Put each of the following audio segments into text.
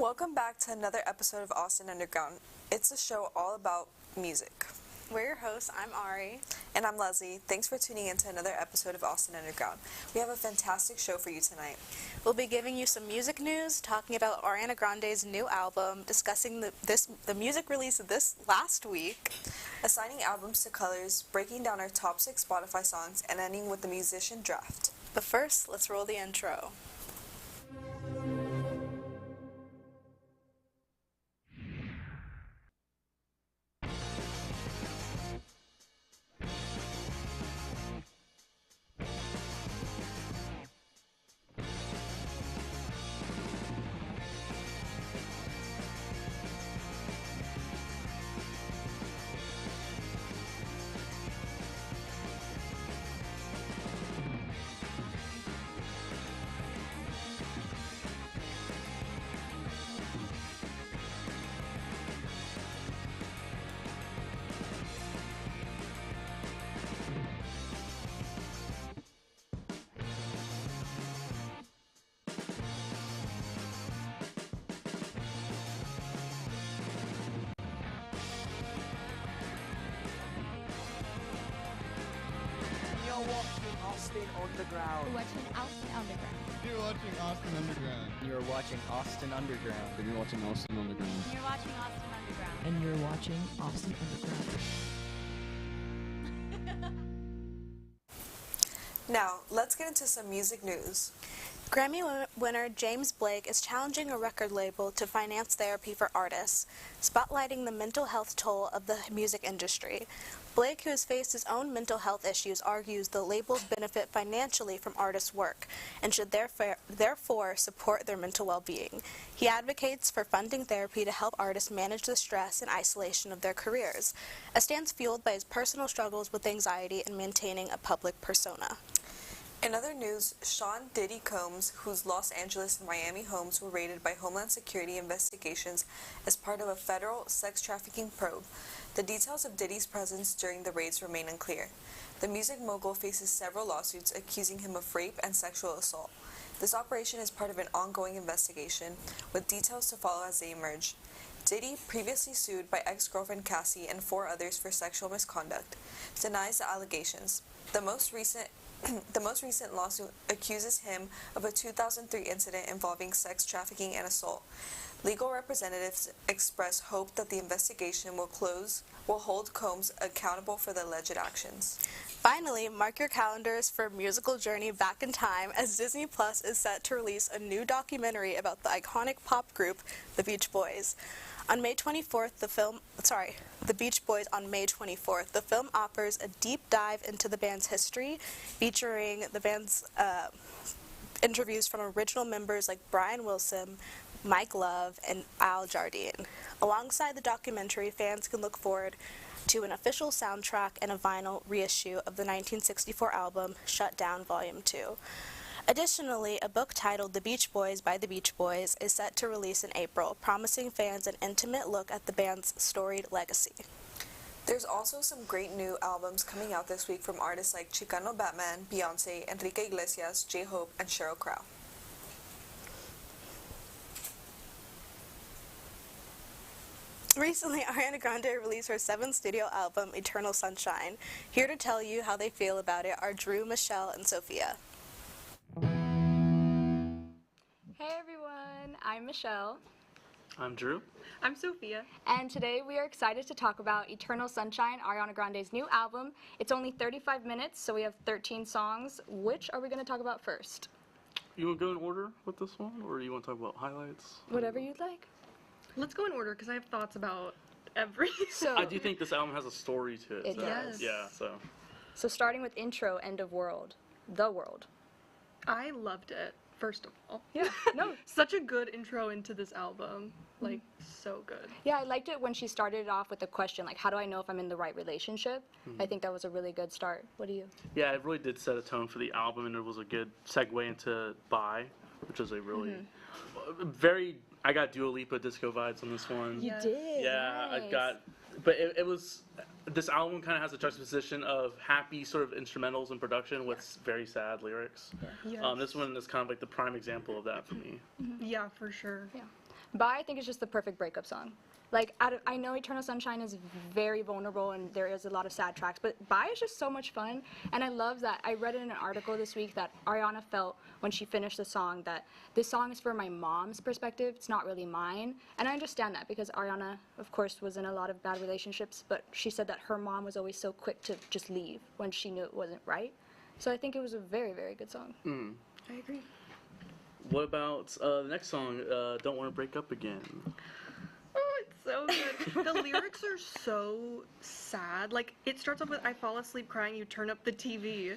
Welcome back to another episode of Austin Underground. It's a show all about music. We're your hosts. I'm Ari. And I'm Leslie. Thanks for tuning in to another episode of Austin Underground. We have a fantastic show for you tonight. We'll be giving you some music news, talking about Ariana Grande's new album, discussing the music release of this last week, assigning albums to colors, breaking down our top 6 Spotify songs, and ending with the musician draft. But first, let's roll the intro. Austin Underground. You're watching Austin Underground. You're watching Austin Underground. You're watching Austin Underground. And you're watching Austin Underground. You're watching Austin Underground. And you're watching Austin Underground. Now, let's get into some music news. Grammy winner James Blake is challenging a record label to finance therapy for artists, spotlighting the mental health toll of the music industry. Blake, who has faced his own mental health issues, argues the labels benefit financially from artists' work and should therefore support their mental well-being. He advocates for funding therapy to help artists manage the stress and isolation of their careers, a stance fueled by his personal struggles with anxiety and maintaining a public persona. In other news, Sean Diddy Combs, whose Los Angeles and Miami homes were raided by Homeland Security investigations as part of a federal sex trafficking probe. The details of Diddy's presence during the raids remain unclear. The music mogul faces several lawsuits accusing him of rape and sexual assault. This operation is part of an ongoing investigation, with details to follow as they emerge. Diddy, previously sued by ex-girlfriend Cassie and 4 others for sexual misconduct, denies the allegations. The most recent lawsuit accuses him of a 2003 incident involving sex trafficking and assault. Legal representatives express hope that the investigation will hold Combs accountable for the alleged actions. Finally, mark your calendars for a musical journey back in time, as Disney Plus is set to release a new documentary about the iconic pop group, the Beach Boys. On May 24th, the Beach Boys on May 24th, the film offers a deep dive into the band's history, featuring the band's interviews from original members like Brian Wilson, Mike Love, and Al Jardine. Alongside the documentary, fans can look forward to an official soundtrack and a vinyl reissue of the 1964 album, Shut Down Volume 2. Additionally, a book titled The Beach Boys by the Beach Boys is set to release in April, promising fans an intimate look at the band's storied legacy. There's also some great new albums coming out this week from artists like Chicano Batman, Beyonce, Enrique Iglesias, J-Hope, and Sheryl Crow. Recently, Ariana Grande released her 7th studio album, Eternal Sunshine. Here to tell you how they feel about it are Drew, Michelle, and Sophia. Hey everyone, I'm Michelle. I'm Drew. I'm Sophia. And today we are excited to talk about Eternal Sunshine, Ariana Grande's new album. It's only 35 minutes, so we have 13 songs. Which are we going to talk about first? You want to go in order with this one, or you want to talk about highlights? Whatever you'd like. Let's go in order, because I have thoughts about every So I do think this album has a story to it. It does. Yeah, So starting with intro, End of World. The World. I loved it, first of all. Yeah, no. Such a good intro into this album. Like, so good. Yeah, I liked it when she started it off with the question, like, how do I know if I'm in the right relationship? I think that was a really good start. What do you? Yeah, it really did set a tone for the album, and it was a good segue into Bye, which is a really very. I got Dua Lipa disco vibes on this one. You did. Yeah, nice. I got. But it was. This album kind of has a juxtaposition of happy sort of instrumentals and production with very sad lyrics. Yes. This one is kind of like the prime example of that for me. Yeah, for sure. Yeah. Bye, I think it's just the perfect breakup song. Like, I know Eternal Sunshine is very vulnerable and there is a lot of sad tracks, but Bye is just so much fun. And I love that. I read in an article this week that Ariana felt when she finished the song that this song is for my mom's perspective. It's not really mine. And I understand that because Ariana, of course, was in a lot of bad relationships, but she said that her mom was always so quick to just leave when she knew it wasn't right. So I think it was a very, very good song. I agree. What about the next song, Don't Want to Break Up Again? Oh, it's so good. The lyrics are so sad. Like, it starts off with, I fall asleep crying, you turn up the TV.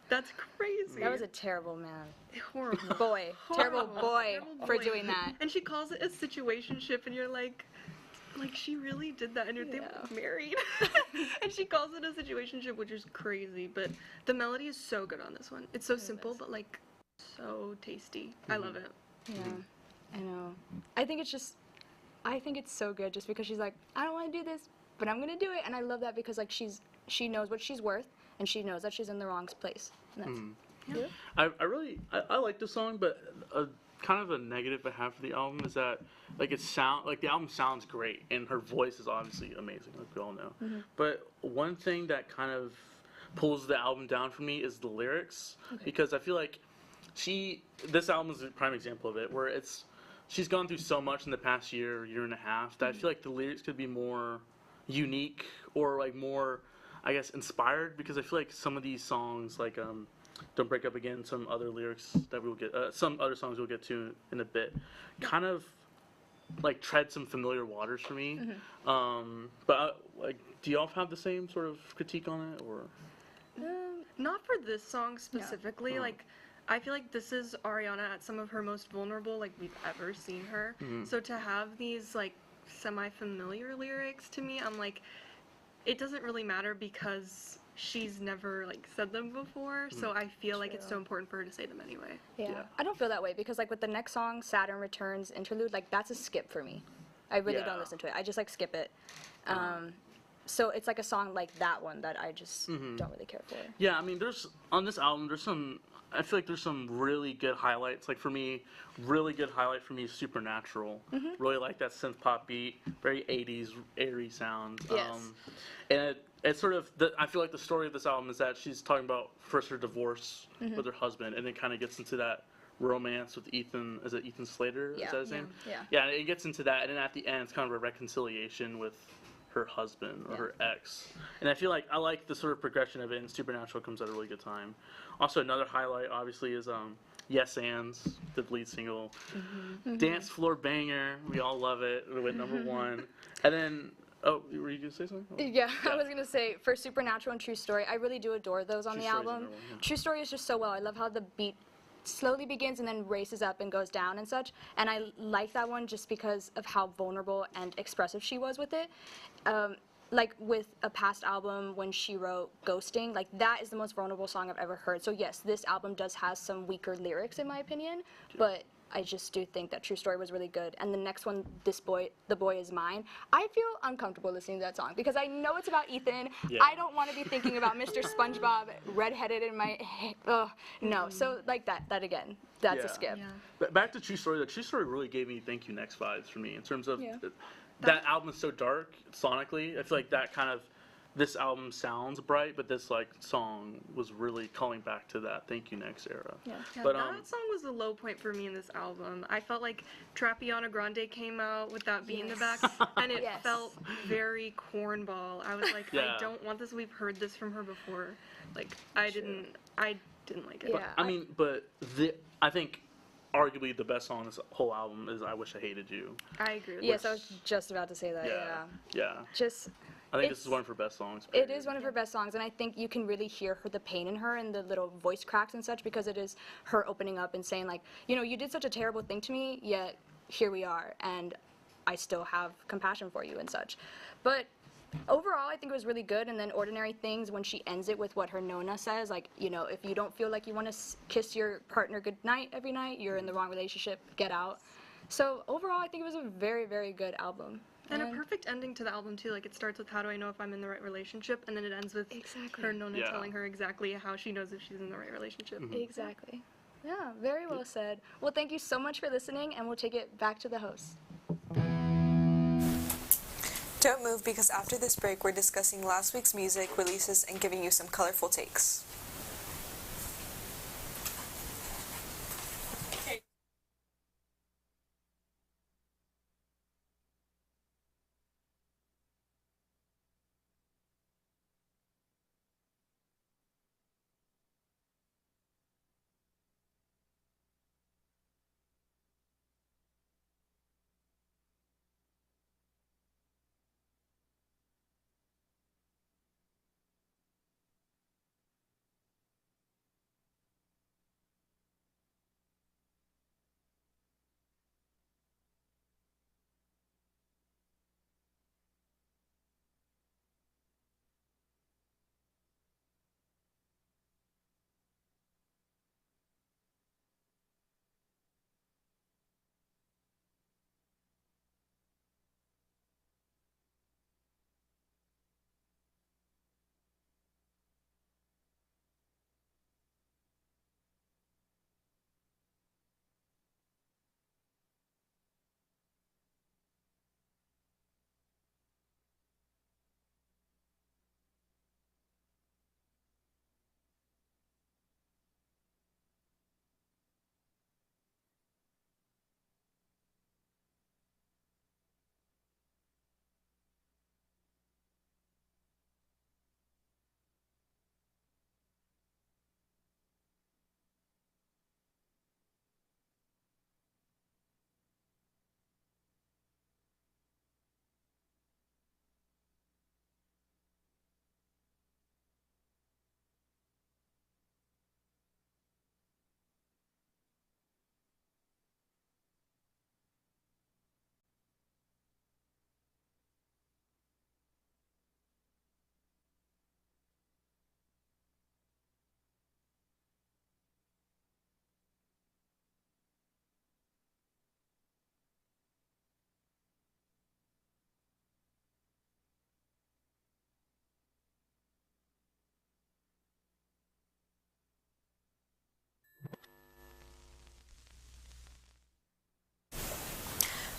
That's crazy. That was a terrible man. horrible. Boy. Terrible boy Terrible for boy. doing that. And she calls it a situationship, and you're like, she really did that, and they were married. And she calls it a situationship, which is crazy. But the melody is so good on this one. It's so simple, but like so tasty. I love it. Yeah, I know. I think it's so good just because she's like, I don't want to do this, but I'm gonna do it, and I love that because like she knows what she's worth, and she knows that she's in the wrong place. And that's, I like the song, but kind of a negative I have for the album is that like the album sounds great, and her voice is obviously amazing, like we all know. But one thing that kind of pulls the album down for me is the lyrics, because I feel like this album is a prime example of it, where she's gone through so much in the past year and a half that I feel like the lyrics could be more unique or like more, I guess, inspired, because I feel like some of these songs, like Don't Break Up Again, some other lyrics that we'll get, some other songs we'll get to in a bit, kind of like tread some familiar waters for me. But like, do y'all have the same sort of critique on it, or? Not for this song specifically. Like, I feel like this is Ariana at some of her most vulnerable, like, we've ever seen her. So to have these, like, semi-familiar lyrics to me, I'm like, it doesn't really matter because she's never, like, said them before. So I feel like it's so important for her to say them anyway. yeah. I don't feel that way because like with the next song, Saturn Returns interlude, like that's a skip for me. I really don't listen to it. I just like skip it. So it's like a song like that one that I just don't really care for. Yeah, I mean, on this album, I feel like there's some really good highlights. Like for me, really good highlight for me is Supernatural. Really like that synth pop beat, very 80s airy sound. Yes. And it's sort of, I feel like the story of this album is that she's talking about first her divorce with her husband, and then kind of gets into that romance with Ethan. Is it Ethan Slater? Yeah. Is that his name? Yeah. Yeah, and it gets into that, and then at the end, it's kind of a reconciliation with her husband or her ex. And I feel like I like the sort of progression of it, and Supernatural comes at a really good time. Also, another highlight, obviously, is Yes Ands, the lead single. Dance floor banger. We all love it. We went #1. And then, oh, were you going to say something? Yeah, I was going to say, for Supernatural and True Story, I really do adore those on the album. True Story is just so well. I love how the beat slowly begins and then races up and goes down and such. And I like that one just because of how vulnerable and expressive she was with it. Like with a past album when she wrote Ghosting, like that is the most vulnerable song I've ever heard. So yes, this album does have some weaker lyrics in my opinion, but I just do think that True Story was really good. And the next one, The Boy Is Mine, I feel uncomfortable listening to that song because I know it's about Ethan. I don't want to be thinking about Mr. SpongeBob redheaded in my head. No, so like that again, that's a skip. But back to True Story, the True Story really gave me Thank You Next vibes for me in terms of that album is so dark sonically. I feel like that kind of, this album sounds bright, but this like song was really calling back to that Thank You Next era. But that song was the low point for me in this album. I felt like Ariana Grande came out with that beat in the back, and it felt very cornball. I was like, I don't want this. We've heard this from her before. Like, I didn't like it. But, I mean, I think arguably the best song on this whole album is I Wish I Hated You. I agree with Yes, I was just about to say that, I think this is one of her best songs. It is one of her best songs, and I think you can really hear the pain in her and the little voice cracks and such because it is her opening up and saying like, you know, you did such a terrible thing to me, yet here we are, and I still have compassion for you and such. But overall, I think it was really good. And then Ordinary Things, when she ends it with what her Nona says, like, you know, if you don't feel like you want to kiss your partner goodnight every night, you're in the wrong relationship, get out. So overall, I think it was a very, very good album. And a perfect ending to the album, too. Like, it starts with, how do I know if I'm in the right relationship? And then it ends with her Nona telling her exactly how she knows if she's in the right relationship. Exactly. Yeah, very well said. Well, thank you so much for listening, and we'll take it back to the host. Don't move because after this break, we're discussing last week's music releases and giving you some colorful takes.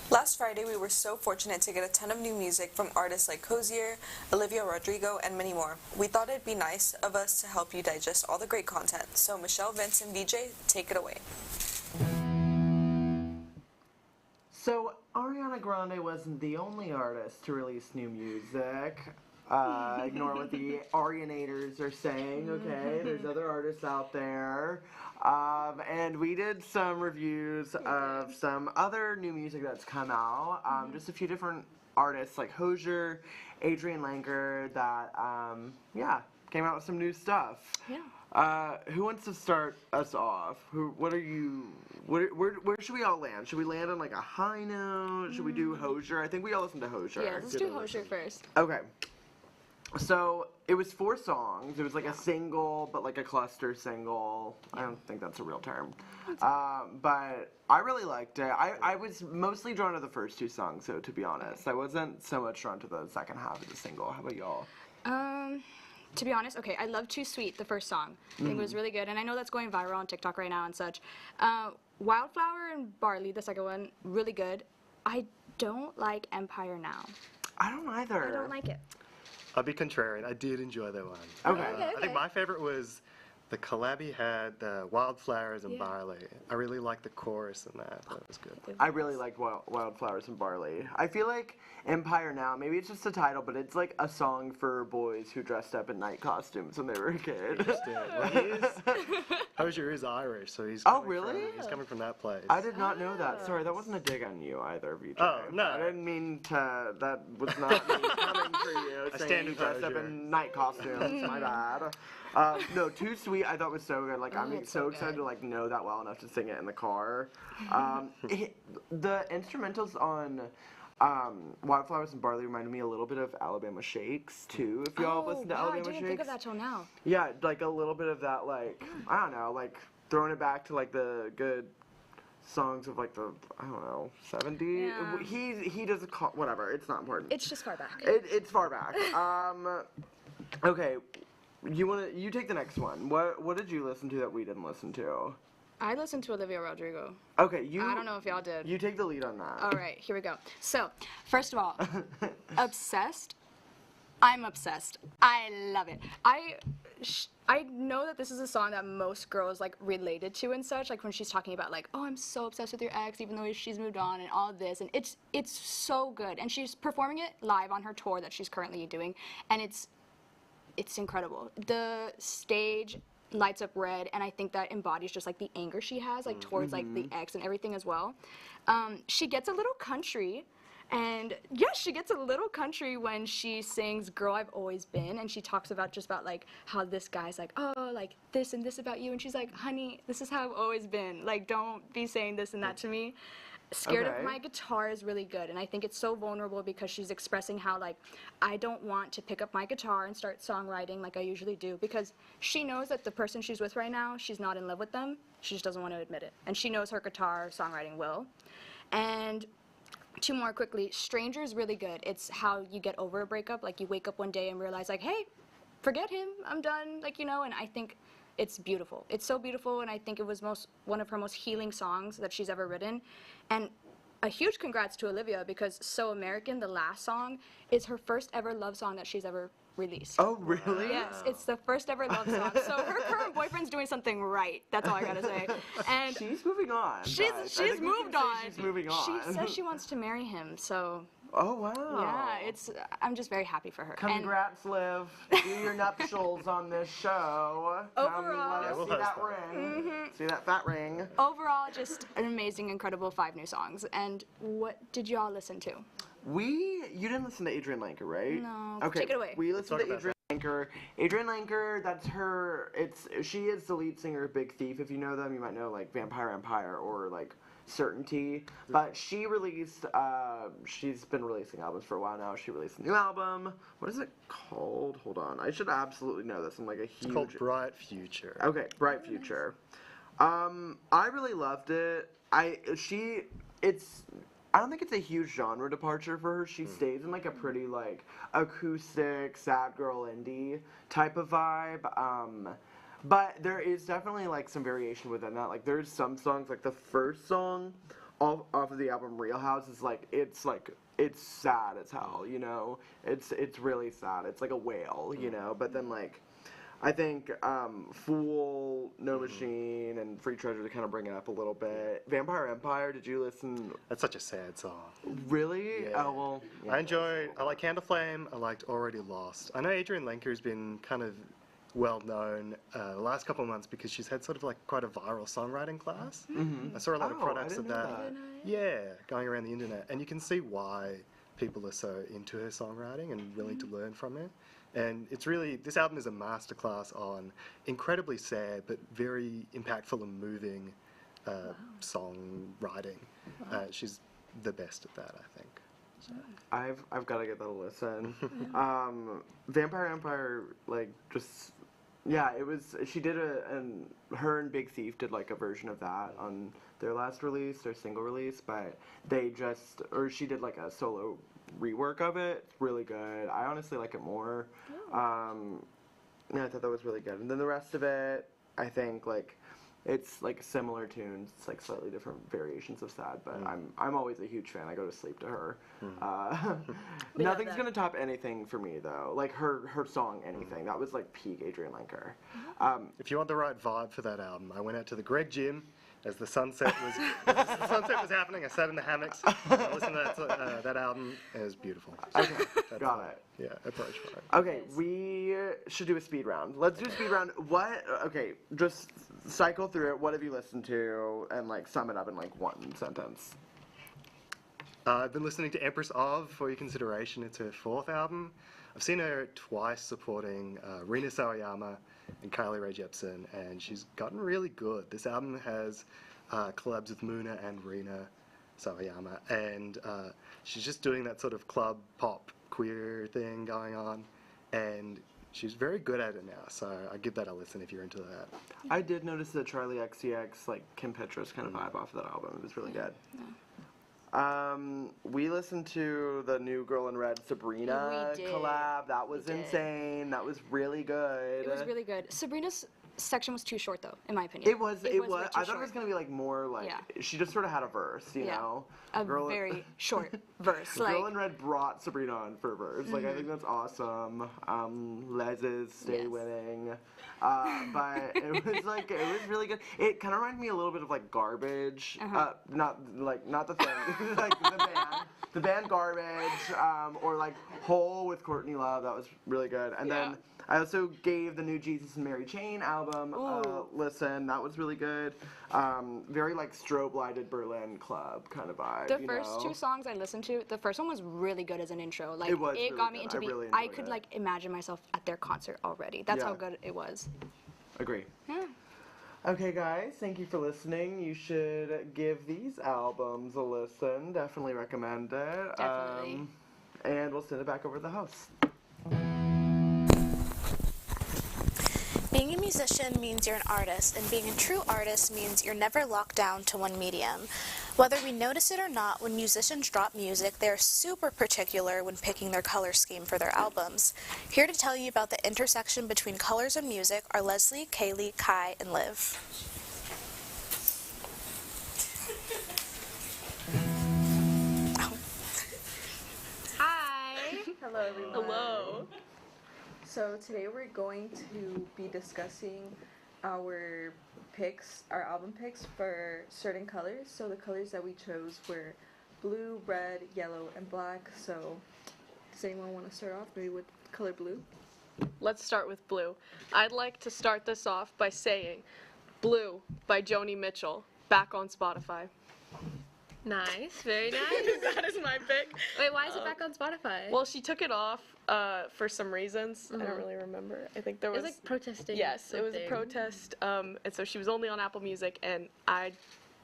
Last Friday, we were so fortunate to get a ton of new music from artists like Cozier, Olivia Rodrigo, and many more. We thought it'd be nice of us to help you digest all the great content. So Michelle, Vince, and VJ, take it away. So, Ariana Grande wasn't the only artist to release new music. Ignore what the Arianators are saying, okay? There's other artists out there. And we did some reviews of some other new music that's come out. Just a few different artists like Hozier, Adrian Langer that, came out with some new stuff. Yeah. Who wants to start us off? Where should we all land? Should we land on like a high note? Should we do Hozier? I think we all listen to Hozier. Yeah, let's do Hozier first. Okay. So, it was 4 songs. It was like a single, but like a cluster single. I don't think that's a real term. But I really liked it. I was mostly drawn to the first 2 songs, so to be honest. I wasn't so much drawn to the second half of the single. How about y'all? To be honest, okay, I love Too Sweet, the first song. I think it was really good, and I know that's going viral on TikTok right now and such. Wildflower and Barley, the second one, really good. I don't like Empire Now. I don't either. I don't like it. I'll be contrarian. I did enjoy that one. Okay. I think my favorite was the collab he had, the Wildflowers and Barley. I really liked the chorus in that. That was good. I really liked Wildflowers and Barley. I feel like Empire Now, maybe it's just a title, but it's like a song for boys who dressed up in night costumes when they were a kid. Hozier is Irish, so he's he's coming from that place. I did not know that. Sorry, that wasn't a dig on you either, VJ. Oh, no. I didn't mean to, that was not me coming for you, saying you dressed up in night costumes. My bad. No, Too Sweet I thought was so good. Like, I'm so excited to like know that well enough to sing it in the car. The instrumentals on Wildflowers and Barley reminded me a little bit of Alabama Shakes too. If y'all listen to Alabama Shakes, I didn't think of that till now. Yeah, like a little bit of that. Like I don't know, like throwing it back to like the good songs of like the 70s. Yeah. He does whatever. It's not important. It's just far back. It's far back. Okay. You take the next one. What did you listen to that we didn't listen to? I listened to Olivia Rodrigo. Okay, you. I don't know if y'all did. You take the lead on that. All right, here we go. So, first of all, obsessed. I'm obsessed. I love it. I know that this is a song that most girls like related to and such, like when she's talking about like, oh, I'm so obsessed with your ex, even though she's moved on and all of this, and it's so good. And she's performing it live on her tour that she's currently doing, and it's incredible. The stage lights up red, and I think that embodies just like the anger she has like towards like the ex and everything as well. She gets a little country. And yes, she gets a little country when she sings Girl I've Always Been, and she talks about just about like how this guy's like, oh, like this and this about you, and she's like, honey, this is how I've always been, like don't be saying this and that to me. Scared of My Guitar is really good, and I think it's so vulnerable because she's expressing how like I don't want to pick up my guitar and start songwriting like I usually do, because she knows that the person she's with right now, she's not in love with them, she just doesn't want to admit it, and she knows her guitar songwriting will. And two more quickly, Stranger is really good. It's how you get over a breakup. Like you wake up one day and realize like, hey, forget him, I'm done, like, you know, and I think it's beautiful. It's so beautiful, and I think it was one of her most healing songs that she's ever written. And a huge congrats to Olivia, because So American, the last song, is her first ever love song that she's ever released. Oh, really? Yes, it's the first ever love song. So her current boyfriend's doing something right. That's all I gotta say. And she's moving on. She's moved on. She's moving on. She says she wants to marry him. So. Oh wow. Yeah, I'm just very happy for her. Congrats, Liv. Do your nuptials on this show. Overall, let us see that ring. See that fat ring. Overall, just an amazing, incredible 5 new songs. And what did y'all listen to? You didn't listen to Adrian Lanker, right? No. Okay. Take it away. We listened to Adrian Lanker. Adrian Lanker, that's her. She is the lead singer of Big Thief. If you know them, you might know like Vampire Empire or like Certainty. But she released. She's been releasing albums for a while now. She released a new album. What is it called? Hold on. I should absolutely know this. I'm like a huge. It's called Bright Future. Okay, Bright Future. I really loved it. I don't think it's a huge genre departure for her. She stays in like a pretty like acoustic, sad girl indie type of vibe. But there is definitely like some variation within that. Like there's some songs, like the first song off of the album Real House is like it's sad as hell, you know. It's really sad. It's like a wail, you know. But then like I think Fool, No Machine, and Free Treasure to kind of bring it up a little bit. Vampire Empire, did you listen? That's such a sad song. Really? Yeah. Oh, well. Yeah. I like Candle Flame, I liked Already Lost. I know Adrian Lenker's been kind of well known the last couple of months because she's had sort of like quite a viral songwriting class. I saw a lot of products of that. Yeah, going around the internet. And you can see why people are so into her songwriting and willing to learn from it. And it's really, this album is a masterclass on incredibly sad but very impactful and moving songwriting. She's the best at that, I think. So. I've got to get that a listen. Vampire Empire, like, just, yeah, it was, she did her and Big Thief did like a version of that on their last release, their single release, but she did like a solo rework of it. It's really good. I honestly like it more. Yeah, I thought that was really good. And then the rest of it, I think like it's like similar tunes. It's like slightly different variations of sad, but I'm always a huge fan. I go to sleep to her. Nothing's gonna top anything for me though. Like her song Anything. That was like peak Adrian Lanker. If you want the right vibe for that album, I went out to the Greg Gym. As the sunset was happening, I sat in the hammocks. I listened to that album. It was beautiful. Okay, got it. Yeah, approach fine. Okay, we should do a speed round. Let's do a speed round. Okay, just cycle through it. What have you listened to, and like sum it up in like one sentence. I've been listening to Empress of For Your Consideration. It's her 4th album. I've seen her twice supporting Rina Sawayama and Kylie Rae Jepsen, and she's gotten really good. This album has collabs with Muna and Rina Sawayama, and she's just doing that sort of club pop queer thing going on, and she's very good at it now, so I give that a listen if you're into that. I did notice the Charlie XCX, like Kim Petras kind of vibe off of that album. It was really good. Yeah. We listened to the new Girl in Red Sabrina collab. That was insane. That was really good. It was really good. Sabrina's section was too short, though, in my opinion. It was. way I too thought it short. was gonna be like more like Yeah. she just sort of had a verse, you know. A Girl- very short verse. Girl Like, in Red brought Sabrina on for a verse. Like I think that's awesome. Les's stay Yes. winning. But it was like it was really good. It kind of reminded me a little bit of like Garbage. Not the thing, like the band Garbage, or like Hole with Courtney Love. That was really good. And then I also gave the new Jesus and Mary Chain album a listen. That was really good. Very like strobe lighted Berlin club kind of vibe. the first two songs I listened to, the first one was really good as an intro. Like, It was really got me good. into I the. really I enjoyed could it. like imagine myself at their concert already. That's how Yeah. good it was. Agree. Yeah. Okay, guys, thank you for listening. You should give these albums a listen. Definitely recommend it. Definitely. And we'll send it back over to the host. Being a musician means you're an artist, and being a true artist means you're never locked down to one medium. Whether we notice it or not, when musicians drop music, they're super particular when picking their color scheme for their albums. Here to tell you about the intersection between colors and music are Leslie, Kaylee, Kai, and Liv. Hi. Hello, everyone. Hello. So today we're going to be discussing our picks, our album picks for certain colors. So the colors that we chose were blue, red, yellow, and black. So does anyone want to start off maybe with color blue? Let's start with Blue. I'd like to start this off by saying Blue by Joni Mitchell, back on Spotify. Nice, very nice. That is my pick. Wait, why is it back on Spotify? Well, she took it off for some reasons. I don't really remember. I think there it was was like protesting. yes, it was a something. protest, and so she was only on Apple Music, and I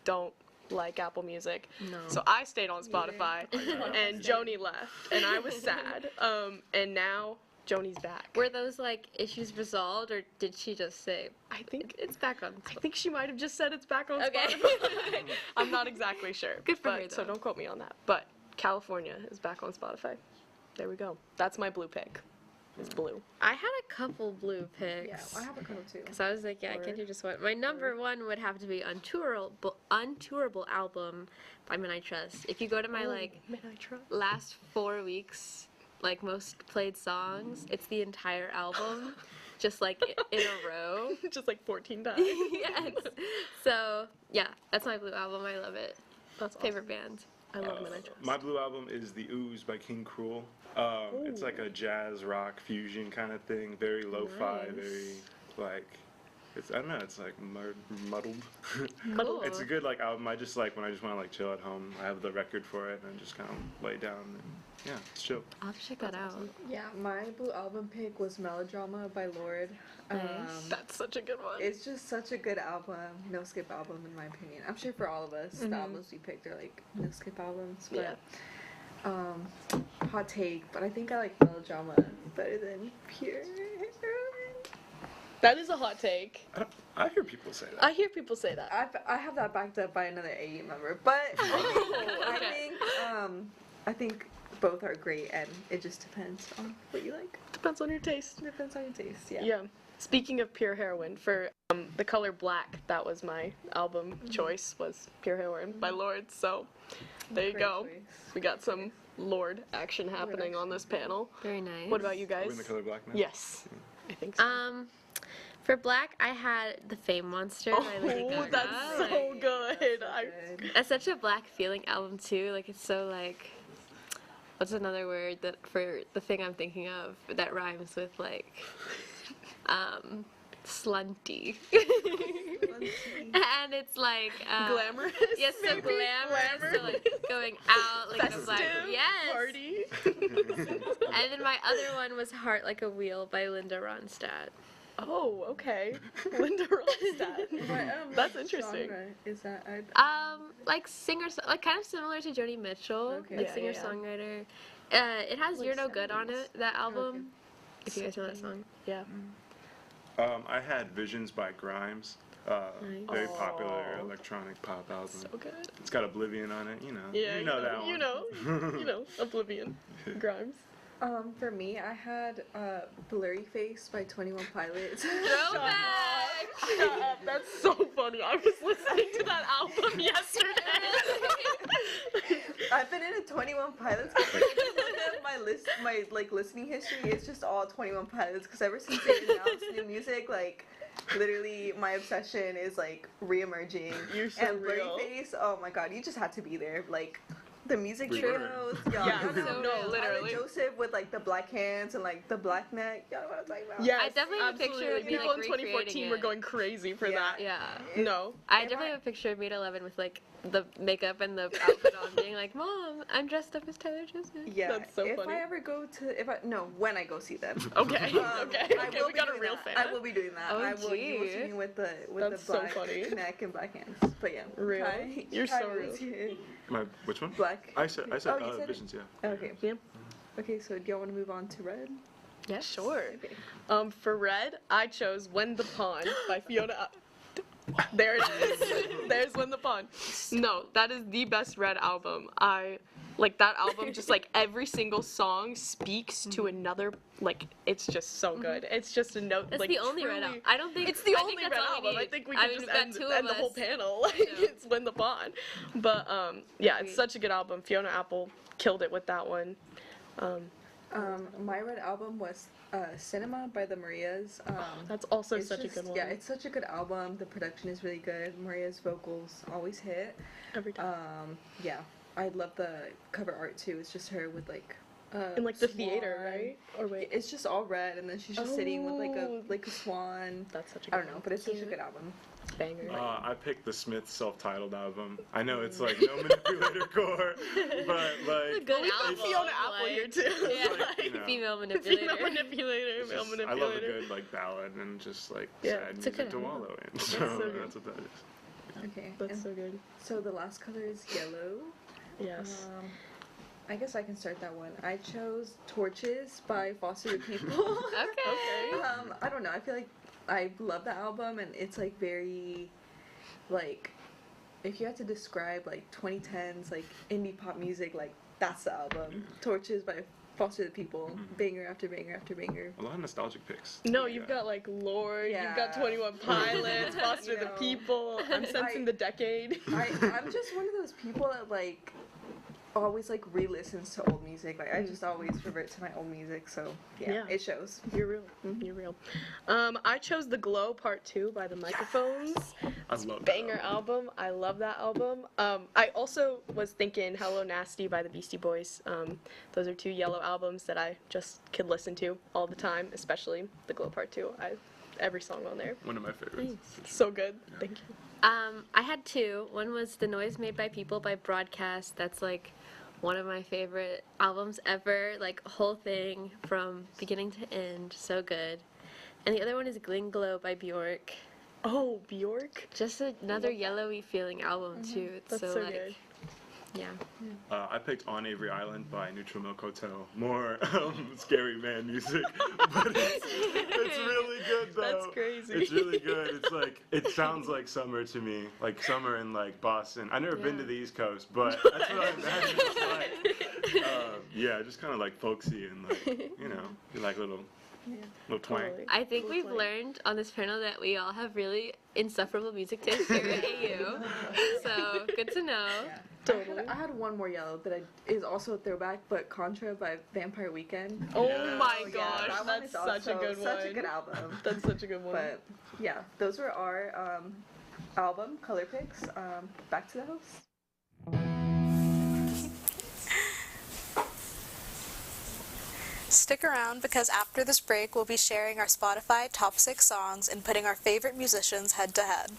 don't like Apple Music, No. so I stayed on Spotify, and Joni left, and I was sad. And now Joni's back. Were those like issues resolved, or did she just say, I think it's back on? I think she might have just said it's back on Okay. Spotify. I'm not exactly sure. Good for but, her, so though. don't quote me on that. But California is back on Spotify. There we go. That's my blue pick. It's Blue. I had a couple Blue picks. Yeah, I have a couple too. Because I was like, I can't do just one. My number one would have to be Untourable album by Midnight Trust. If you go to my Midnight Trust. last 4 weeks, like most played songs, it's the entire album, just like in a row. Just like 14 times. Yes. So yeah, that's my Blue album. I love it. That's awesome. Favorite band. I love Midnight Trust. My blue album is The Ooze by King Cruel. It's like a jazz rock fusion kind of thing, very lo-fi, Nice. very like, I don't know, it's like muddled. Cool. It's a good like album. I just like when I just want to like chill at home. I have the record for it and I just kind of lay down and yeah, it's chill. I'll have to check that out. Yeah, my blue album pick was Melodrama by Lorde. That's such a good one. It's just such a good album, no skip album in my opinion. I'm sure for all of us, the albums we picked are like no skip albums. But, hot take, but I think I like Melodrama better than Pure Heroine. That is a hot take. I hear people say that. I hear people say that. I have that backed up by another AE member, but I think both are great, and it just depends on what you like. Depends on your taste. Depends on your taste, yeah. Yeah. Speaking of Pure Heroine, for the color black, that was my album choice, was Pure Heroine by Lorde. So there you Great go. choice. We got some Lorde action happening on this panel. Very nice. What about you guys? Are we in the color black now? Yes. I think so. For Black, I had The Fame Monster by Lady Gaga. That's so good. That's such a Black feeling album too. Like it's so like, what's another word that for the thing I'm thinking of that rhymes with like, slunty. And it's like Glamorous? Yes, so maybe? glamorous. So like going out like Festive? a Black. Yes. Party? And then my other one was Heart Like a Wheel by Linda Ronstadt. Oh, okay. Linda Ronstadt. That's interesting. Genre is that? Like singer, like kind of similar to Joni Mitchell, Okay. like Yeah, singer yeah. songwriter. It has Like "You're No Good" on 70s. it. That album. Okay. If you guys know that song. Yeah. I had Visions by Grimes. Very popular electronic pop album. So good. It's got Oblivion on it, you know. Yeah, you know that one. You know, Oblivion. Grimes. For me, I had Blurry Face by 21 Pilots. Throwback! Shut up, that's so funny. I was listening to that album yesterday. I've been in a 21 Pilots. My listening history is just all 21 Pilots because ever since they announced new music, like literally my obsession is like re-emerging. You're so and Blurry real. Face, oh my god, you just had to be there. Like the music We trios, were. y'all. Yeah, Y'all know no, Isla literally. Joseph with like the black hands and like the black neck. Y'all know what I'm talking about? Yes, I definitely have a picture absolutely. of me, People like, in recreating 2014 were it. going crazy for Yeah. that. Yeah. No. I definitely have a picture of me at 11 with like the makeup and the outfit on, being like, "Mom, I'm dressed up as Tyler Joseph." Yeah, That's so if funny. I ever go to, when I go see them. Okay, Um, okay, I okay. will We be got a doing real that. fan. I will be doing that. Oh, I will. You will see gee. me with the That's so black funny. neck and black hands. But yeah, Real. Kai, You're Kai, so what real. was your Which one? black. I said you said it? Visions, yeah. Okay. Yeah. Okay, so do y'all want to move on to red? Yeah, sure. Okay. For red, I chose When the Pond by Fiona. There it is. There's When the Pond. No, that is the best red album. I like that album. Just like every single song speaks to another. Like it's just so good. It's just a note. That's like the only truly, red album. I don't think it's the I only think red that's all we album. I need. think we I can mean, just we've got end, two of end the whole us. panel. Like it's When the Pond. But yeah, it's such a good album. Fiona Apple killed it with that one. My red album was Cinema by the Marias. That's also it's such a just- good one. Yeah, it's such a good album. The production is really good. Maria's vocals always hit. Every time. Yeah, I love the cover art too. It's just her with like In like the swan. theater, right? Or wait. It's just all red, and then she's just sitting with Oh. like a swan. That's such a good I don't know, but it's such a good album. banger. I picked the Smiths self-titled album. I know it's like no manipulator core, but It's a like good We got album. Fiona Apple like, here too. Yeah, you know, female manipulator. Female manipulator. it's Male just- I manipulator. love a good like ballad and just like Yeah, sad it's a music good to album. wallow in. So so good. that's what that is. Okay, That's and so good. so the last color is yellow. Yes. I guess I can start that one. I chose Torches by Foster the People. Okay. I don't know. I feel like I love the album, and it's like very, like, if you had to describe like 2010s like indie pop music, like that's the album. Torches by Foster the People, banger after banger after banger. A lot of nostalgic picks. No, you've got like Lord, you've got Yeah. 21 Pilots, Foster You the know. People, I'm Sensing the Decade. I'm just one of those people that like always like re-listens to old music. Like I just always revert to my old music. So yeah. It shows. You're real. You're real. I chose The Glow Part 2 by The Microphones. I love that Banger album. I love that album. I also was thinking Hello Nasty by the Beastie Boys. Those are two yellow albums that I just could listen to all the time, especially The Glow Part 2. Every song on there. One of my favorites. So good. Thank you. I had two. One was The Noise Made by People by Broadcast. That's like one of my favorite albums ever. Like whole thing from beginning to end. So good. And the other one is Gling Glow by Bjork. Oh, Bjork? Just another yellowy feeling album too. It's That's so like, good. yeah. I picked On Avery Island by Neutral Milk Hotel. More scary man music, but it's really good though. That's crazy. It's really good. It's like it sounds like summer to me, like summer in like Boston. I've never been to the East Coast, but that's what I imagine it's like. Yeah, just kind of like folksy and like you know, like little twang. Totally. I think we've learned on this panel that we all have really insufferable music taste here at AU. So good to know. Totally. I had one more yellow that is also a throwback, but Contra by Vampire Weekend. Oh Yeah. my Yeah, gosh, that one that's is such a also good one. Such a good album. That's such a good one. But yeah, those were our album color picks. Back to the host. Stick around because after this break, we'll be sharing our Spotify top 6 songs and putting our favorite musicians head to head.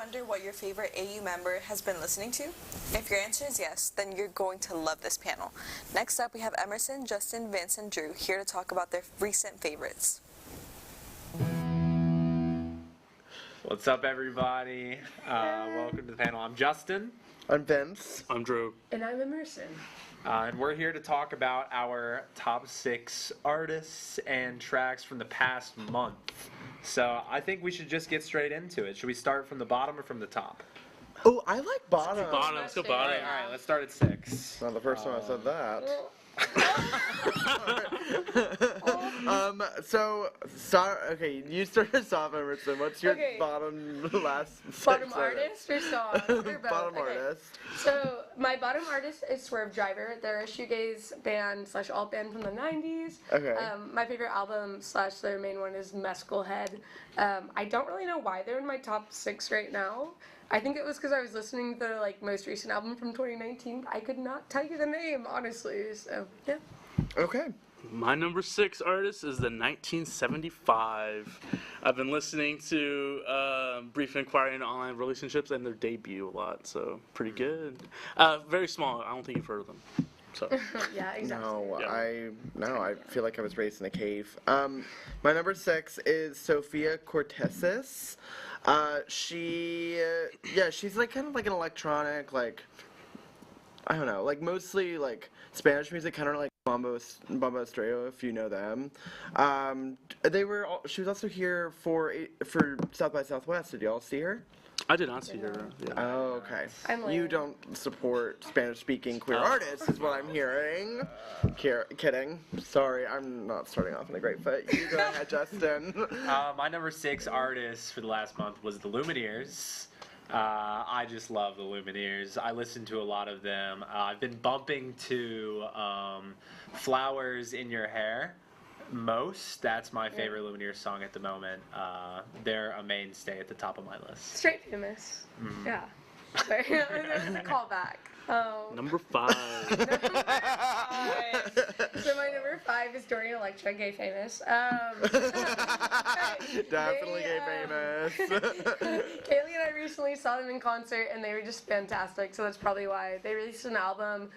wonder what your favorite AU member has been listening to? If your answer is yes, then you're going to love this panel. Next up, we have Emerson, Justin, Vince, and Drew here to talk about their recent favorites. What's up, everybody? Welcome to the panel. I'm Justin. I'm Vince. I'm Drew. And I'm Emerson. And we're here to talk about our top 6 artists and tracks from the past month. So I think we should just get straight into it. Should we start from the bottom or from the top? Oh, I like bottom. Let's go bottom. All right, let's start at 6. Not the first time I said that. Okay, you start us off, Emerson. What's your bottom Bottom artist or song? Or both? Bottom artist. So my bottom artist is Swerve Driver. They're a shoegaze band / alt band from the 90s. Okay. My favorite album / their main one is Mescal Head. I don't really know why they're in my top 6 right now. I think it was because I was listening to their most recent album from 2019. But I could not tell you the name, honestly. So yeah. Okay. My number 6 artist is the 1975. I've been listening to Brief Inquiry into Online Relationships and their debut a lot, so pretty good. Very small. I don't think you've heard of them. So. Yeah, exactly. No, I feel like I was raised in a cave. My number 6 is Sophia Cortesis. She's kind of like an electronic, I don't know, mostly Spanish music, kind of like Bombo Estrella, if you know them. She was also here for South by Southwest. Did y'all see her? I did not see her. Yeah. Oh, okay. You don't support Spanish-speaking queer artists, is what I'm hearing. Kidding. Sorry, I'm not starting off in a great foot. You go ahead, Justin. My number 6 artist for the last month was the Lumineers. I just love the Lumineers. I listen to a lot of them. I've been bumping to Flowers in Your Hair most. That's my favorite Lumineers song at the moment. They're a mainstay at the top of my list. Straight famous. Yeah. Sorry, there's a callback. Number 5. So my number 5 is Dorian Electra, gay famous. Definitely gay famous. Kaylee and I recently saw them in concert, and they were just fantastic. So that's probably why they released an album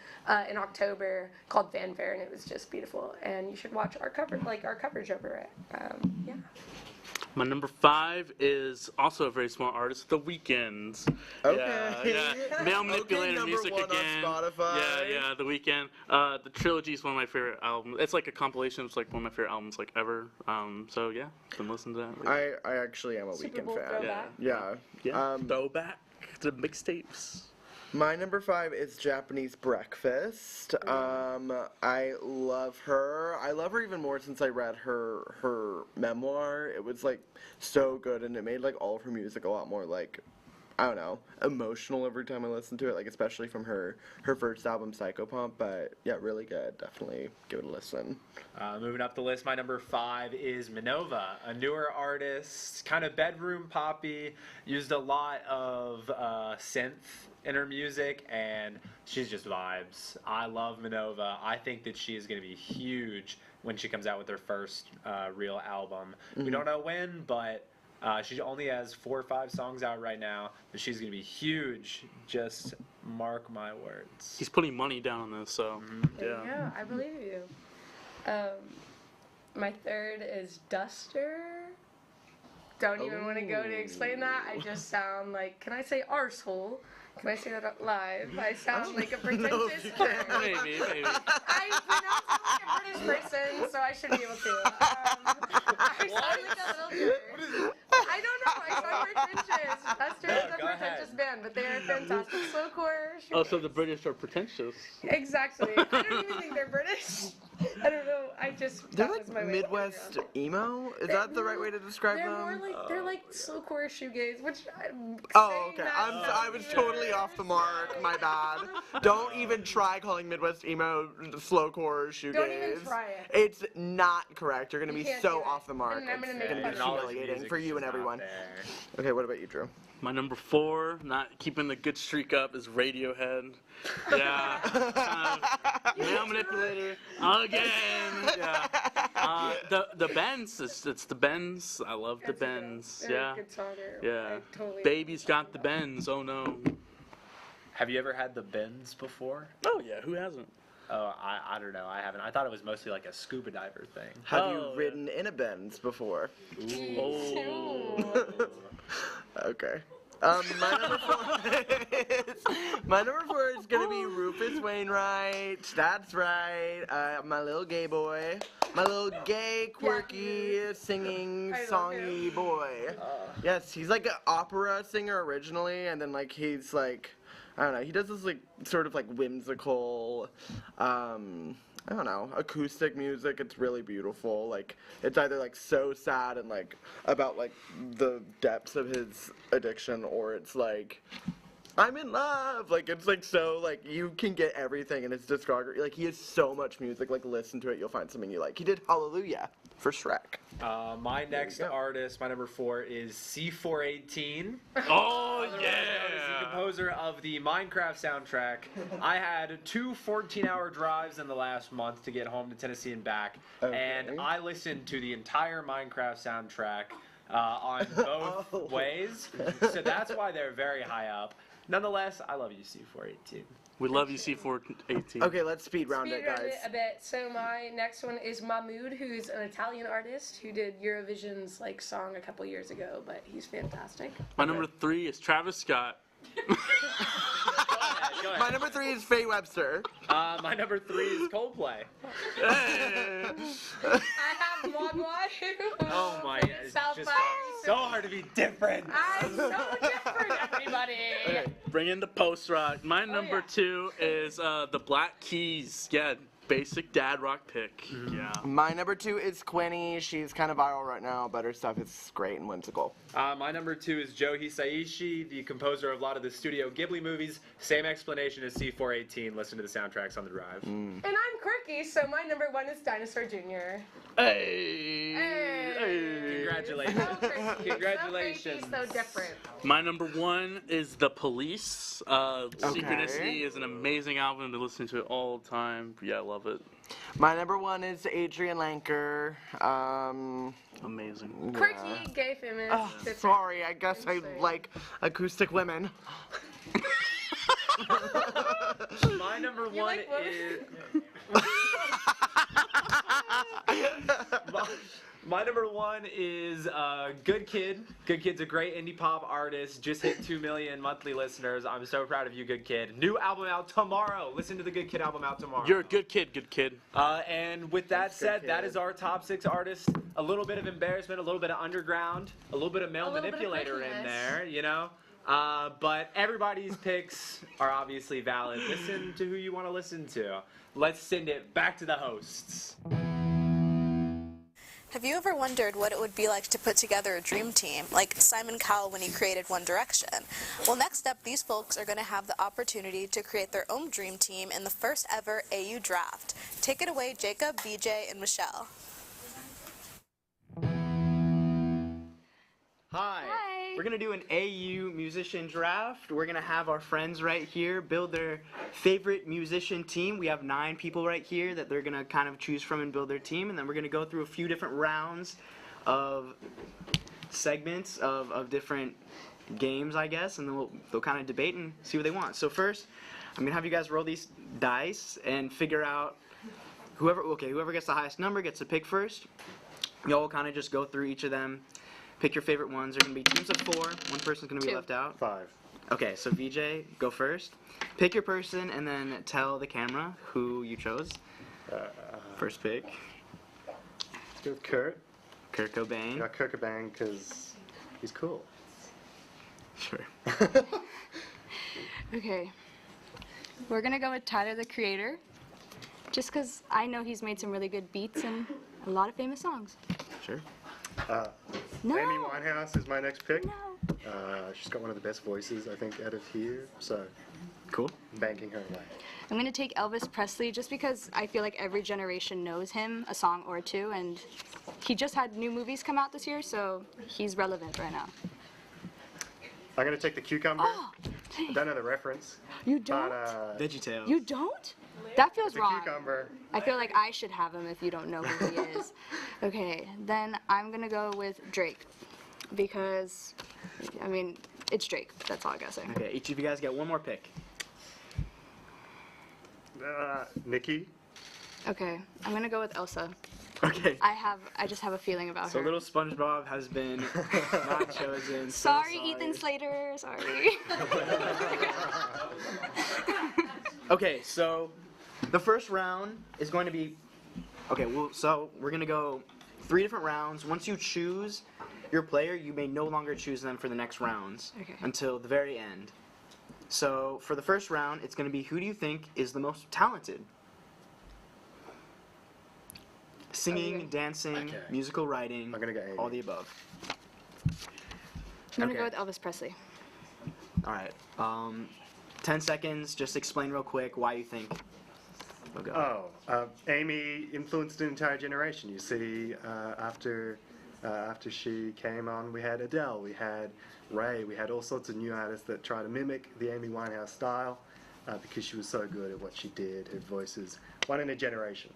in October called Fanfare, and it was just beautiful. And you should watch our coverage over it. Yeah. My number 5 is also a very small artist, The Weeknd. Okay. Yeah. Male manipulator music again. On Spotify. Yeah, The Weeknd. The Trilogy is one of my favorite albums. It's like a compilation. It's like one of my favorite albums ever. So yeah, been listening to that. I actually am a Super Weeknd Bowl fan. throwback. Yeah. Throwback to mixtapes. My number 5 is Japanese Breakfast. I love her. I love her even more since I read her memoir. It was so good, and it made all of her music a lot more I don't know, emotional every time I listen to it. Especially from her first album, Psychopomp. But yeah, really good. Definitely give it a listen. Moving up the list, my number 5 is Minova, a newer artist, kind of bedroom poppy, used a lot of synth in her music, and she's just vibes. I love Minova. I think that she is going to be huge when she comes out with her first real album. Mm-hmm. We don't know when, but she only has 4 or 5 songs out right now, but she's going to be huge. Just mark my words. He's putting money down on this, so yeah. Yeah, I believe you. My 3rd is Duster. Don't even want to go to explain that. I just sound like, can I say arsehole? Can I say that out live? I sound like a pretentious Maybe. I pronounce it like a British person, so I should be able to. I sound like a little nerd. I don't know. I sound pretentious. Duster is a pretentious band, but they are fantastic. Slowcore. So the British are pretentious. Exactly. I don't even think they're British. I don't know. They're Midwest emo. Is that the right way to describe them? They're like slowcore shoegaze, which. Okay. I was totally off the mark. My bad. Don't even try calling Midwest emo slowcore shoegaze. Don't even try it. It's not correct. You're gonna be so off the mark. And I'm gonna make it's gonna be humiliating for you and everyone. Okay. What about you, Drew? My number 4, not keeping the good streak up, is Radiohead. Yeah. Male manipulator again. Yeah. the Bends. It's the Bends. I love the Bends. Yeah. Good song. Yeah. I totally Baby's got the Bends. Oh no. Have you ever had the Bends before? Oh yeah. Who hasn't? Oh, I don't know. I haven't. I thought it was mostly like a scuba diver thing. Have you ridden in a Benz before? Oh. Okay. My number four is gonna be Rufus Wainwright. That's right. My little gay boy. My little gay, quirky, singing, songy boy. Yes, he's like an opera singer originally, and then like he's like, I don't know, he does this like sort of like whimsical, I don't know, acoustic music. It's really beautiful. Like, it's either like so sad and like about like the depths of his addiction, or it's like, I'm in love. Like, it's like so like you can get everything in his discography. Like, he has so much music. Like, listen to it, you'll find something you like. He did Hallelujah for Shrek. My next artist, my number four, is C418. Oh He's yeah. the composer of the Minecraft soundtrack. I had 2 14-hour drives in the last month to get home to Tennessee and back, and I listened to the entire Minecraft soundtrack on both ways. So that's why they're very high up. Nonetheless, I love you, C418. We love you, C418. Okay, let's speed round it, guys. a bit. So my next one is Mahmood, who's an Italian artist who did Eurovision's like song a couple years ago, but he's fantastic. My number 3 is Travis Scott. Go ahead. My number 3 is Faye Webster. My number 3 is Coldplay. I have Mogwai. Oh my, it's just so hard to be different. I'm so different, everybody. Okay, bring in the post-rock. My number 2 is the Black Keys. Yeah, basic dad rock pick. Yeah. My number 2 is Quinny. She's kind of viral right now, but her stuff is great and whimsical. My number 2 is Joe Hisaishi, the composer of a lot of the Studio Ghibli movies. Same explanation as C418. Listen to the soundtracks on the drive. And I'm quirky, so my number 1 is Dinosaur Jr. Hey. Congratulations. So quirky, Congratulations. So different. My number 1 is The Police. Synchronicity is an amazing album to listen to all the time. Yeah, I love it. My number 1 is Adrian Lanker. Amazing. Quirky, gay, feminist. Oh, sorry, I guess I like acoustic women. My number 1 is... My number 1 is Good Kid. Good Kid's a great indie pop artist. Just hit 2 million monthly listeners. I'm so proud of you, Good Kid. New album out tomorrow. Listen to the Good Kid album out tomorrow. You're a good kid, good kid. And with that said, that is our top 6 artists. A little bit of embarrassment, a little bit of underground, a little bit of male manipulator in there, you know? But everybody's picks are obviously valid. Listen to who you want to listen to. Let's send it back to the hosts. Have you ever wondered what it would be like to put together a dream team, like Simon Cowell when he created One Direction? Well, next up, these folks are going to have the opportunity to create their own dream team in the first ever AU draft. Take it away, Jacob, BJ, and Michelle. Hi. We're going to do an AU musician draft. We're going to have our friends right here build their favorite musician team. We have 9 people right here that they're going to kind of choose from and build their team. And then we're going to go through a few different rounds of segments of different games, I guess. And then they'll kind of debate and see what they want. So first, I'm going to have you guys roll these dice and figure out whoever gets the highest number gets to pick first. Y'all kind of just go through each of them. Pick your favorite ones. They're going to be teams of 4. One person's going to be left out. 5. Okay, so VJ, go first. Pick your person and then tell the camera who you chose. First pick. Let's go with Kurt. Kurt Cobain. I got Kurt Cobain because he's cool. Sure. Okay. We're going to go with Tyler, the Creator, just because I know he's made some really good beats and a lot of famous songs. Sure. No. Amy Winehouse is my next pick. No. She's got one of the best voices, I think, out of here. So, cool. I'm banking her away. I'm going to take Elvis Presley just because I feel like every generation knows him, a song or two, and he just had new movies come out this year, so he's relevant right now. I'm going to take the Cucumber. Oh, I don't know the reference. You don't? But, VeggieTales. You don't? That feels It's a wrong. cucumber. I feel like I should have him if you don't know who he is. Okay, then I'm gonna go with Drake because, I mean, it's Drake. That's all I gotta say. Okay, each of you guys get one more pick. Nikki. Okay, I'm gonna go with Elsa. Okay. I just have a feeling about So her. little SpongeBob has been not chosen. So Sorry, Ethan Slater. Sorry. Okay, so the first round is going to be, so we're going to go 3 different rounds. Once you choose your player, you may no longer choose them for the next rounds until the very end. So for the first round, it's going to be who do you think is the most talented? Singing, dancing, musical writing, I'm gonna go all the above. I'm gonna go with Elvis Presley. All right. 10 seconds. Just explain real quick why you think. We'll go. Amy influenced an entire generation. You see, after she came on, we had Adele, we had Ray, we had all sorts of new artists that try to mimic the Amy Winehouse style because she was so good at what she did. Her voice is one in a generation.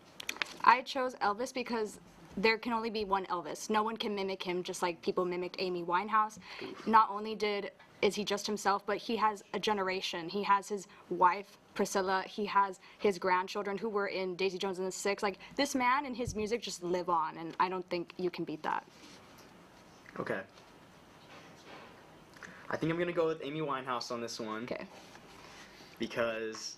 I chose Elvis because there can only be one Elvis. No one can mimic him just like people mimicked Amy Winehouse. Not only is he just himself, but he has a generation. He has his wife, Priscilla. He has his grandchildren who were in Daisy Jones and the Six. Like, this man and his music just live on, and I don't think you can beat that. Okay. I think I'm going to go with Amy Winehouse on this one. Okay. Because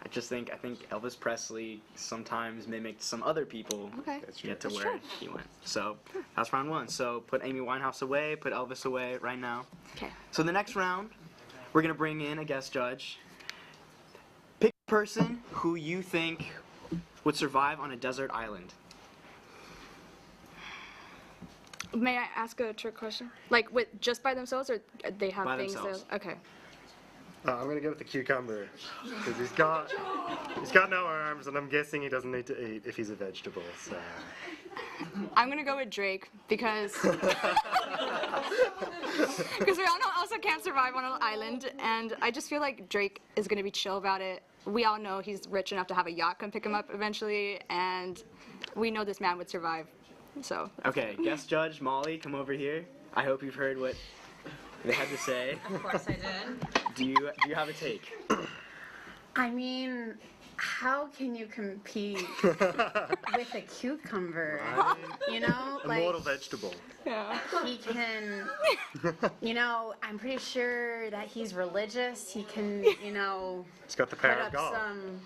I think Elvis Presley sometimes mimicked some other people to get to where he went. So that's round 1. So put Amy Winehouse away, put Elvis away right now. Okay. So the next round, we're going to bring in a guest judge. Pick a person who you think would survive on a desert island. May I ask a trick question? Like, just by themselves, or they have By things themselves. Okay. I'm gonna go with the cucumber because he's got no arms, and I'm guessing he doesn't need to eat if he's a vegetable. So I'm gonna go with Drake because we all know Elsa can't survive on an island, and I just feel like Drake is gonna be chill about it. We all know he's rich enough to have a yacht come pick him up eventually, and we know this man would survive. So. Okay, guest judge Molly, come over here. I hope you've heard what they had to say. Of course I did. Do you have a take? I mean, how can you compete with a cucumber? You know, immortal vegetable. Yeah. He can, I'm pretty sure that he's religious. He can, He's got the put power up of God. some,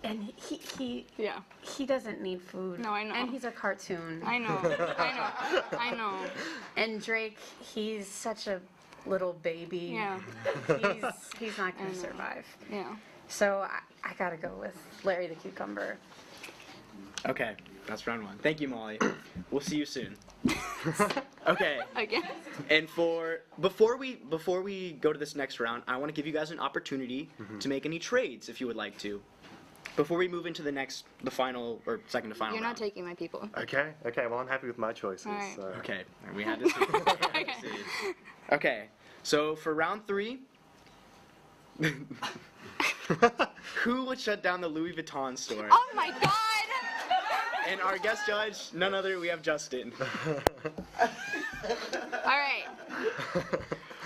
and he doesn't need food. No, I know. And he's a cartoon. I know. I know. And Drake, he's such a little baby. Yeah. He's not going to survive. Yeah. So I gotta go with Larry the Cucumber. Okay, that's round 1. Thank you, Molly. We'll see you soon. Okay. Again. And before we go to this next round, I want to give you guys an opportunity to make any trades if you would like to. Before we move into the final or second to final You're round. not taking my people. Okay. Well, I'm happy with my choices. All right. So. Okay. We had to see. Okay. So for round 3, who would shut down the Louis Vuitton store? Oh my God! And our guest judge, none other, we have Justin. All right.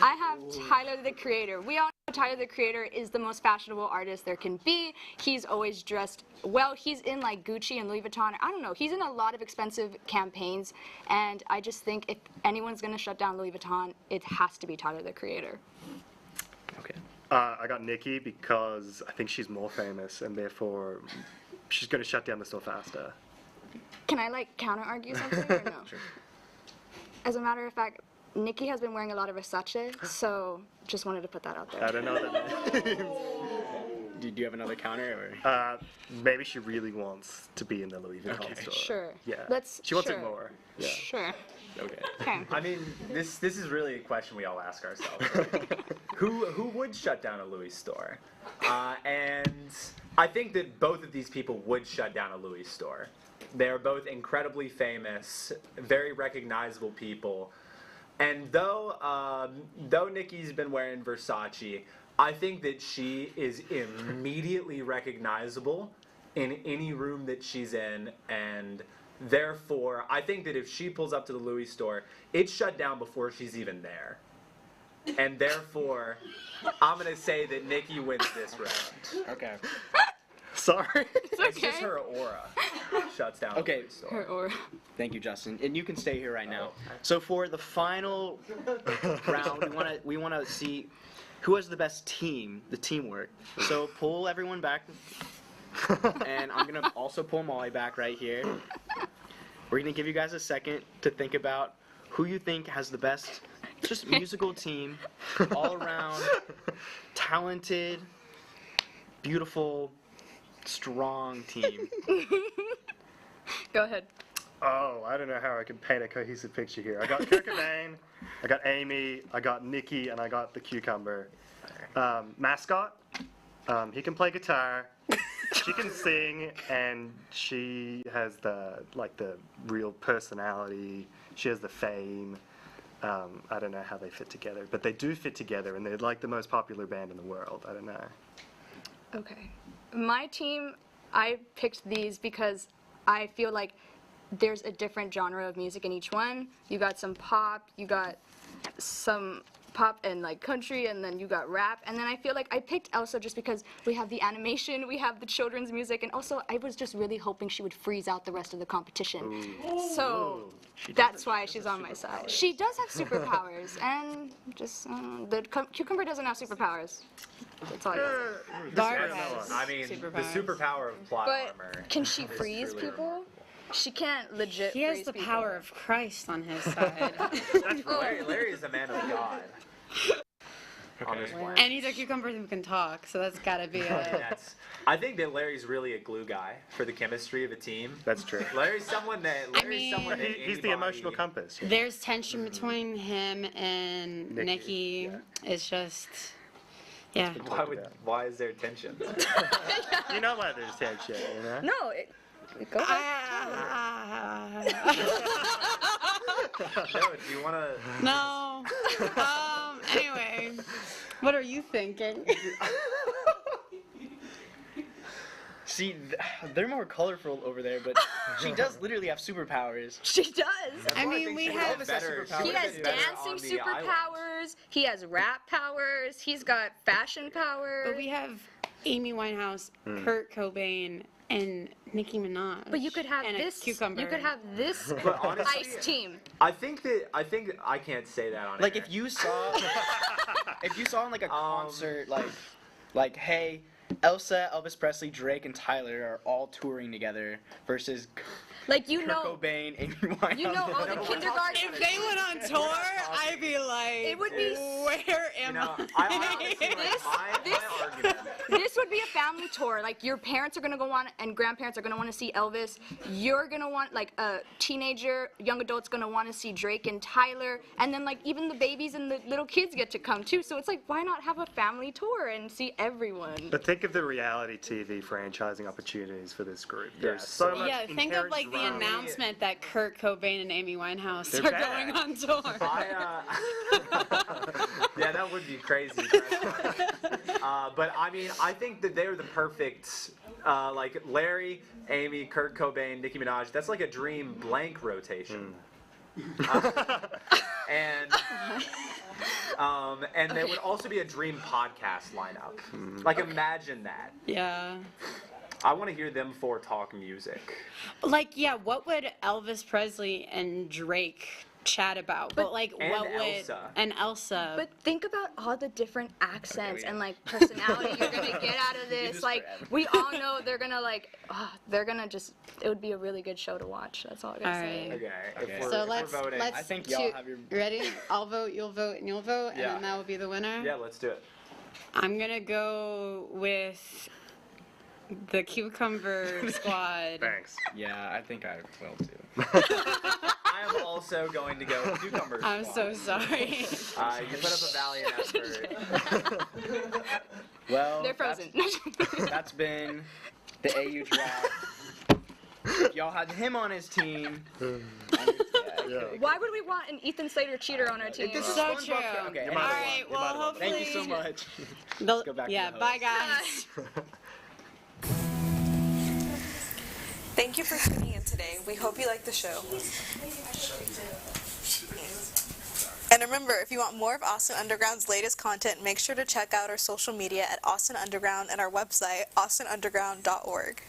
I have Tyler, the Creator. We all know Tyler, the Creator is the most fashionable artist there can be. He's always dressed well. He's in like Gucci and Louis Vuitton. I don't know. He's in a lot of expensive campaigns. And I just think if anyone's going to shut down Louis Vuitton, it has to be Tyler, the Creator. Okay. I got Nikki because I think she's more famous, and therefore she's going to shut down the store faster. Can I like counter argue something or no? Sure. As a matter of fact, Nikki has been wearing a lot of Versace, so just wanted to put that out there. I don't know what that means. Do you have another counter? Or? Maybe she really wants to be in the Louis Vuitton store. Sure. Yeah. She wants it more. Yeah. Sure. Okay. I mean, this is really a question we all ask ourselves. Right? Who would shut down a Louis store? And I think that both of these people would shut down a Louis store. They're both incredibly famous, very recognizable people. And though Nikki's been wearing Versace, I think that she is immediately recognizable in any room that she's in, and therefore, I think that if she pulls up to the Louis store, it's shut down before she's even there. And therefore, I'm gonna say that Nikki wins this round. Okay. Sorry. It's just her aura shuts down. Okay. The Louis store. Her aura. Thank you, Justin. And you can stay here right now. So for the final round, we wanna see who has the best team, the teamwork. So pull everyone back, and I'm gonna also pull Molly back right here. We're gonna give you guys a second to think about who you think has the best, just musical team, all around, talented, beautiful, strong team. Go ahead. Oh, I don't know how I can paint a cohesive picture here. I got Kurt Cobain, I got Amy, I got Nikki, and I got the Cucumber. Mascot, he can play guitar, she can sing, and she has the real personality. She has the fame. I don't know how they fit together, but they do fit together, and they're like the most popular band in the world. I don't know. Okay. My team, I picked these because I feel like there's a different genre of music in each one. You got some pop, you got some pop and like country, and then you got rap, and then I feel like I picked Elsa just because we have the animation, we have the children's music, and also I was just really hoping she would freeze out the rest of the competition. Ooh. So that's why she's on my side. She does have superpowers, and just the cucumber doesn't have superpowers. That's all I got. Barb has I mean, the superpower of plot armor. But can she freeze really people? She can't legit He has freeze the people. power of Christ on his side. Larry is a man of God. On this planet. And he's a cucumber who can talk, so that's gotta be a... I think that Larry's really a glue guy for the chemistry of a team. That's true. Larry's someone that. He's the emotional compass. Yeah. There's tension between him and Nikki. It's just... Yeah. Why is there tension? You know why there's tension, you know? No, go No, do you want to? No. Anyway, what are you thinking? See, they're more colorful over there, but she does literally have superpowers. She does. I mean, we have... He has dancing superpowers. He has rap powers. He's got fashion powers. But we have Amy Winehouse, Kurt Cobain, and Nicki Minaj. But you could have and this. A cucumber. You could have this But honestly, ice team. I think I can't say that on Like air. if you saw in like a concert, like hey, Elsa, Elvis Presley, Drake, and Tyler are all touring together versus Like Kurt Cobain, Amy Winehouse. You know all the kindergarten. If they went on tour, I'd be like, it would be. Where am This would be a family tour. Like your parents are gonna go on, and grandparents are gonna want to see Elvis. You're gonna want like a teenager, young adults gonna want to see Drake and Tyler, and then like even the babies and the little kids get to come too. So it's like, why not have a family tour and see everyone? But think of the reality TV franchising opportunities for this group. There's so much. Yeah, think of like the announcement that Kurt Cobain and Amy Winehouse are going on tour. Yeah, that would be crazy. But I mean, I think that they're the perfect, like Larry, Amy, Kurt Cobain, Nicki Minaj. That's like a dream blank rotation. And there would also be a dream podcast lineup. Like imagine that. Yeah. I want to hear them four talk music. Like, yeah, what would Elvis Presley and Drake chat about? But like, and what would Elsa. and Elsa? But think about all the different accents and like personality you're gonna get out of this. Like we all know they're gonna like, they're gonna just. It would be a really good show to watch. That's all I gotta say. Okay. So let's I think y'all have your. ready? I'll vote. You'll vote, and you'll vote, and Yeah. then that will be the winner. Yeah, let's do it. I'm gonna go with the Cucumber Squad. Thanks. Yeah, I think I will too. I am also going to go with Cucumber I'm Squad. so sorry. You put up a valiant effort. Well, they're frozen. That's been the AU draft. If y'all had him on his team, Why would we want an Ethan Slater cheater on our team? This is So fun true. bucket. Okay, All right, well, hopefully. Thank you so much. They'll- Go back yeah, to the bye, host. guys. Thank you for tuning in today. We hope you liked the show. And remember, if you want more of Austin Underground's latest content, make sure to check out our social media at Austin Underground and our website, austinunderground.org.